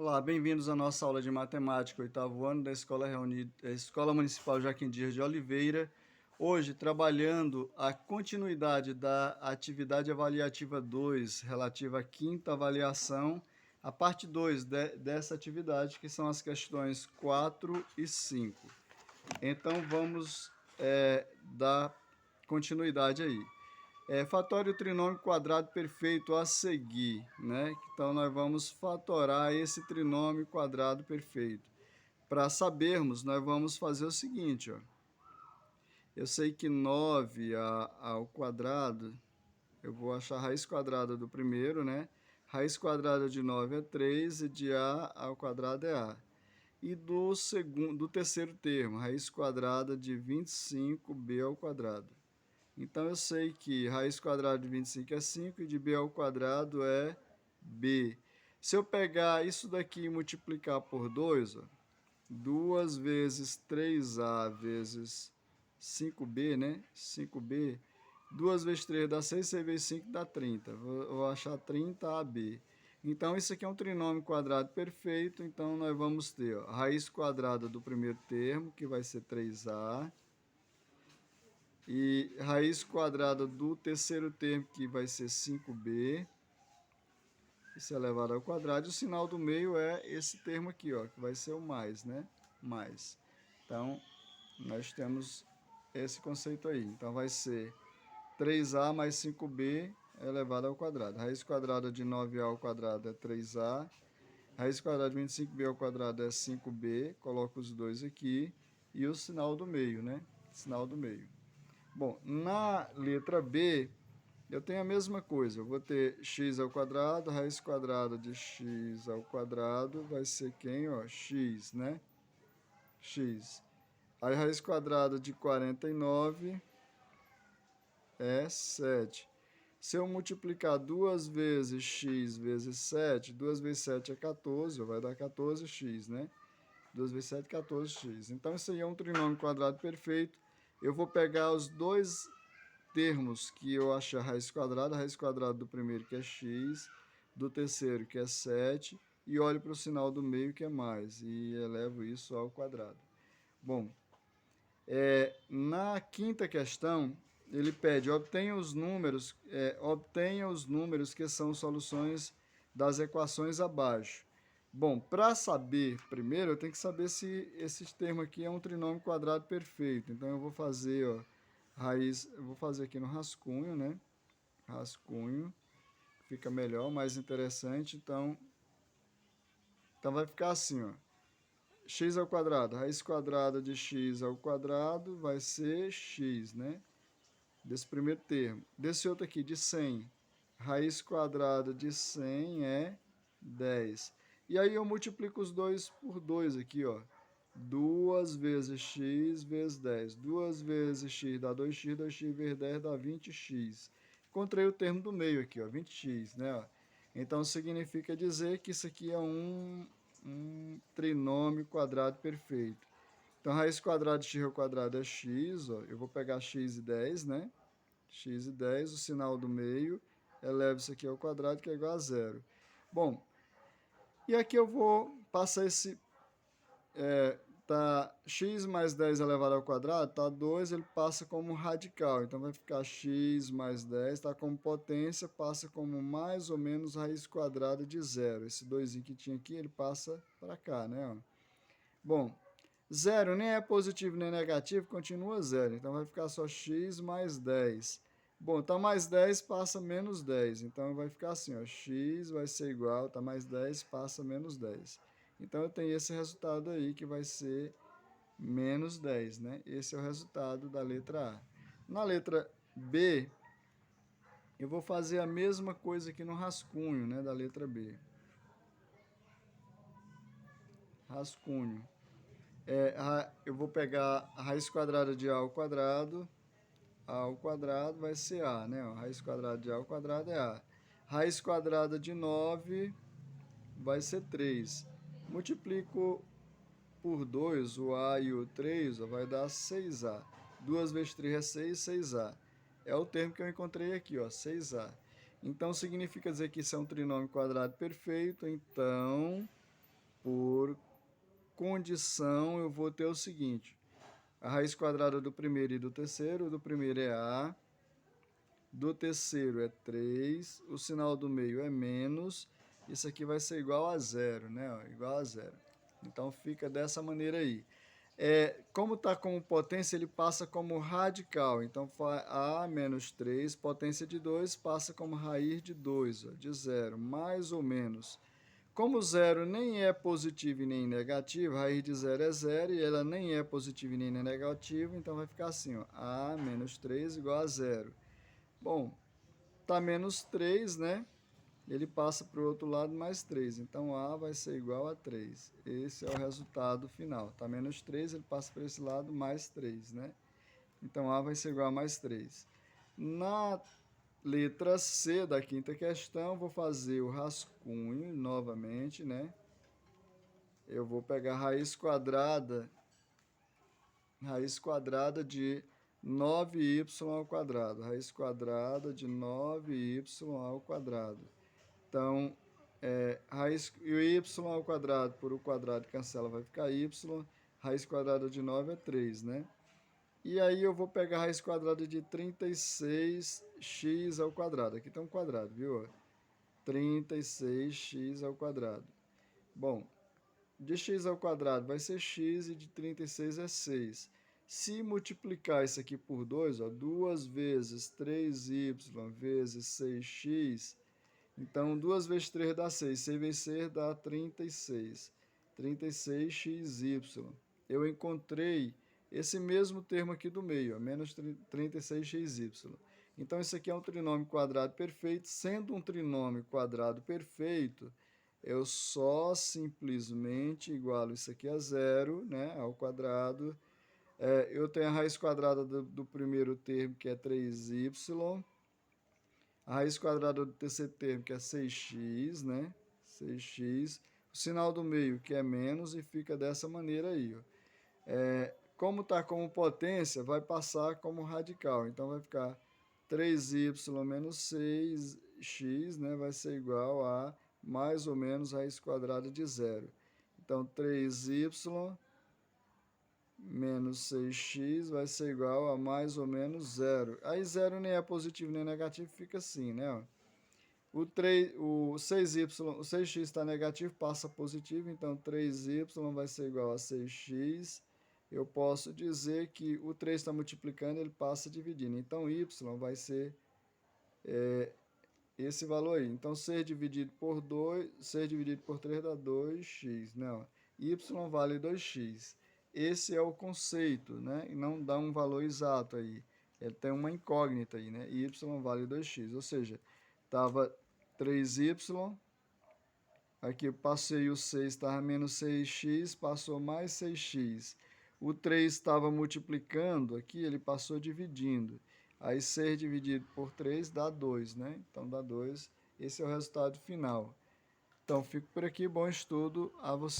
Olá, bem-vindos à nossa aula de matemática, oitavo ano da Escola Municipal Joaquim Dias de Oliveira. Hoje, trabalhando a continuidade da atividade avaliativa 2, relativa à quinta avaliação, a parte 2 dessa atividade, que são as questões 4 e 5. Então, vamos dar continuidade aí. Fatório trinômio quadrado perfeito a seguir, né? Então, nós vamos fatorar esse trinômio quadrado perfeito. Para sabermos, nós vamos fazer o seguinte, ó. Eu sei que 9 ao quadrado, eu vou achar a raiz quadrada do primeiro, né? Raiz quadrada de 9 é 3 e de a ao quadrado é a. E do terceiro termo, raiz quadrada de 25b ao quadrado. Então, eu sei que raiz quadrada de 25 é 5 e de b ao quadrado é b. Se eu pegar isso daqui e multiplicar por 2, ó, 2 vezes 3a vezes 5b, né? 5b. 2 vezes 3 dá 6, 6 vezes 5 dá 30. Vou achar 30ab. Então, isso aqui é um trinômio quadrado perfeito. Então, nós vamos ter ó, a raiz quadrada do primeiro termo, que vai ser 3a. E raiz quadrada do terceiro termo, que vai ser 5b. Isso é elevado ao quadrado. E o sinal do meio é esse termo aqui, ó, que vai ser o mais, né? Mais. Então, nós temos esse conceito aí. Então, vai ser 3a mais 5b elevado ao quadrado. Raiz quadrada de 9a ao quadrado é 3a. Raiz quadrada de 25b ao quadrado é 5b. Coloco os dois aqui. E o sinal do meio, né? Sinal do meio. Bom, na letra B, eu tenho a mesma coisa. Eu vou ter x ao quadrado, raiz quadrada de x ao quadrado vai ser quem? Ó, x, né? X. Aí, raiz quadrada de 49 é 7. Se eu multiplicar 2 vezes x vezes 7, 2 vezes 7 é 14, vai dar 14x, né? 2 vezes 7, 14x. Então, isso aí é um trinômio quadrado perfeito. Eu vou pegar os dois termos que eu achei a raiz quadrada do primeiro que é x, do terceiro que é 7, e olho para o sinal do meio que é mais, e elevo isso ao quadrado. Bom, na quinta questão, ele pede, obtenha os números que são soluções das equações abaixo. Bom, para saber, primeiro eu tenho que saber se esse termo aqui é um trinômio quadrado perfeito. Então, eu vou fazer, ó, eu vou fazer aqui no rascunho, né? Rascunho, fica melhor, mais interessante. Então vai ficar assim, ó. X ao quadrado, raiz quadrada de x ao quadrado vai ser x, né? Desse primeiro termo. Desse outro aqui, de 100, raiz quadrada de 100 é 10. E aí eu multiplico os dois por 2 aqui, ó. 2 vezes x vezes 10. 2 vezes x dá 2x, 2x vezes 10 dá 20x. Encontrei o termo do meio aqui, ó, 20x, né? Ó. Então, significa dizer que isso aqui é um trinômio quadrado perfeito. Então, raiz quadrada de x ao quadrado é x, ó. Eu vou pegar x e 10, né? X e 10, o sinal do meio, elevo isso aqui ao quadrado, que é igual a zero. Bom, e aqui eu vou passar esse... tá x mais 10 elevado ao quadrado, tá 2, ele passa como radical. Então, vai ficar x mais 10, tá como potência, passa como mais ou menos raiz quadrada de zero. Esse 2 que tinha aqui, ele passa para cá, né? Bom, zero nem é positivo nem negativo, continua zero. Então, vai ficar só x mais 10. Bom, tá mais 10, passa menos 10. Então, vai ficar assim, ó, x vai ser igual, tá mais 10, passa menos 10. Então, eu tenho esse resultado aí, que vai ser menos 10, né? Esse é o resultado da letra A. Na letra B, eu vou fazer a mesma coisa aqui no rascunho, né, da letra B. Rascunho. Eu vou pegar a raiz quadrada de A ao quadrado vai ser A, né? A raiz quadrada de A ao quadrado é A. Raiz quadrada de 9 vai ser 3. Multiplico por 2, o A e o 3, ó, vai dar 6A. 2 vezes 3 é 6, 6A. É o termo que eu encontrei aqui, ó, 6A. Então, significa dizer que isso é um trinômio quadrado perfeito. Então, condição eu vou ter o seguinte: a raiz quadrada do primeiro e do terceiro, o do primeiro é A, do terceiro é 3, o sinal do meio é menos, isso aqui vai ser igual a zero, né? Ó, igual a zero. Então fica dessa maneira aí. Como está como potência, ele passa como radical. Então, A menos 3, potência de 2, passa como raiz de 2, ó, de zero, mais ou menos. Como zero nem é positivo e nem negativo, a raiz de zero é zero e ela nem é positiva e nem é negativa, então vai ficar assim, ó, A menos 3 igual a zero. Bom, tá menos 3, né? Ele passa para o outro lado mais 3. Então, A vai ser igual a 3. Esse é o resultado final. Tá menos 3, ele passa para esse lado mais 3, né? Então, A vai ser igual a mais 3. Na letra C da quinta questão, vou fazer o rascunho novamente, né? Eu vou pegar a raiz quadrada de 9y ao quadrado. Raiz quadrada de 9y ao quadrado. Então, e o y ao quadrado por o quadrado cancela, vai ficar y. Raiz quadrada de 9 é 3, né? E aí eu vou pegar a raiz quadrada de 36x ao quadrado. Aqui tem um quadrado, viu? 36x ao quadrado. Bom, de x ao quadrado vai ser x e de 36 é 6. Se multiplicar isso aqui por 2, ó, 2 vezes 3y vezes 6x, então 2 vezes 3 dá 6, 6 vezes 6 dá 36. 36xy. Eu encontrei esse mesmo termo aqui do meio, ó, menos 36xy. Então isso aqui é um trinômio quadrado perfeito. Sendo um trinômio quadrado perfeito, eu só simplesmente igualo isso aqui a zero, né, ao quadrado. Eu tenho a raiz quadrada do primeiro termo, que é 3y. A raiz quadrada do terceiro termo, que é 6x, né? 6x. O sinal do meio, que é menos, e fica dessa maneira aí, ó. Como está como potência, vai passar como radical. Então, vai ficar 3y menos 6x, né? Vai ser igual a mais ou menos raiz quadrada de zero. Então, 3y menos 6x vai ser igual a mais ou menos zero. Aí zero nem é positivo nem negativo, fica assim, né? Ó. O 6y, o 6x está negativo, passa positivo, então 3y vai ser igual a 6x. Eu posso dizer que o 3 está multiplicando, ele passa dividindo. Então, y vai ser esse valor aí. Então, 6 dividido por 3 dá 2x, né? Y vale 2x. Esse é o conceito, né? E não dá um valor exato aí. Ele tem uma incógnita aí, né? Y vale 2x, ou seja, estava 3y, aqui eu passei o 6, estava menos 6x, passou mais 6x. O 3 estava multiplicando, aqui ele passou dividindo. Aí 6 dividido por 3 dá 2, né? Então dá 2, esse é o resultado final. Então fico por aqui, bom estudo a você.